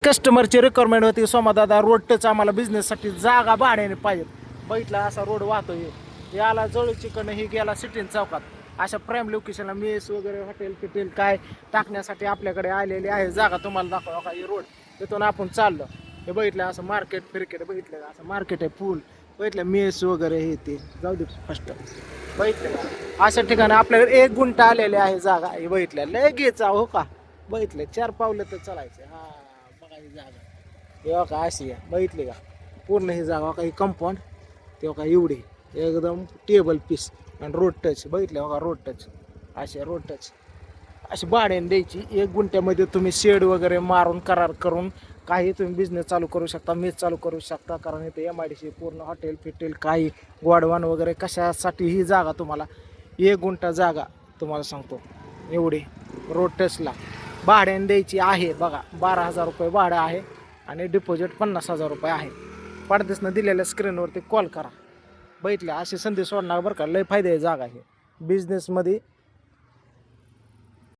कस्टमरची requirement होती, सोमादादा road touch आम्हाला बिझनेससाठी जागा भाड्याने पाहिजेत. बघितला असा रोड वाहतोय, याला जवळचीकडनं ही गेला सिटीन चौकात. अशा प्राईम लोकेशनला मेस वगैरे हॉटेल फिटेल काय टाकण्यासाठी आपल्याकडे आलेली आहे जागा. तुम्हाला दाखवा का ही रोड, तिथून आपण चाललो. हे बघितलं असं मार्केट फिरकेट बघितलं का, असं मार्केट आहे फुल. बघितलं मेस वगैरे हे ते जाऊ दे फर्स्ट. बघितलं का अशा ठिकाणी आपल्याकडे 1 गुंठा आलेली आहे जागा. हे बघितलं लगेच हो का, बघितलं 4 पावलं तर चालायचं. हा बघा ही जागा, हे का अशी आहे. बघितली का पूर्ण ही जागा का, ही कंपाऊंड तेव्हा का एवढी एकदम टेबल पीस आणि रोड टच. बघितलं का रोड टच, असे रोड टच अशी भाड्याने द्यायची. 1 गुंठ्यामध्ये तुम्ही शेड वगैरे मारून करार करून काही तुम्ही बिझनेस चालू करू शकता, मेस चालू करू शकता. कारण इथे MIDC पूर्ण हॉटेल फिटेल काही गोडवान वगैरे कशासाठी ही जागा तुम्हाला 1 गुंठा जागा तुम्हाला सांगतो एवढी रोड टचला भाड्याने द्यायची आहे. बघा 12,000 रुपये भाडं आहे आणि डिपॉझिट 50,000 रुपये आहे. पडदेसनं दिलेल्या स्क्रीनवरती कॉल करा. बघितलं अशी संधी सोडणार बरं का, लय फायदे आहे जागा. हे बिझनेसमध्ये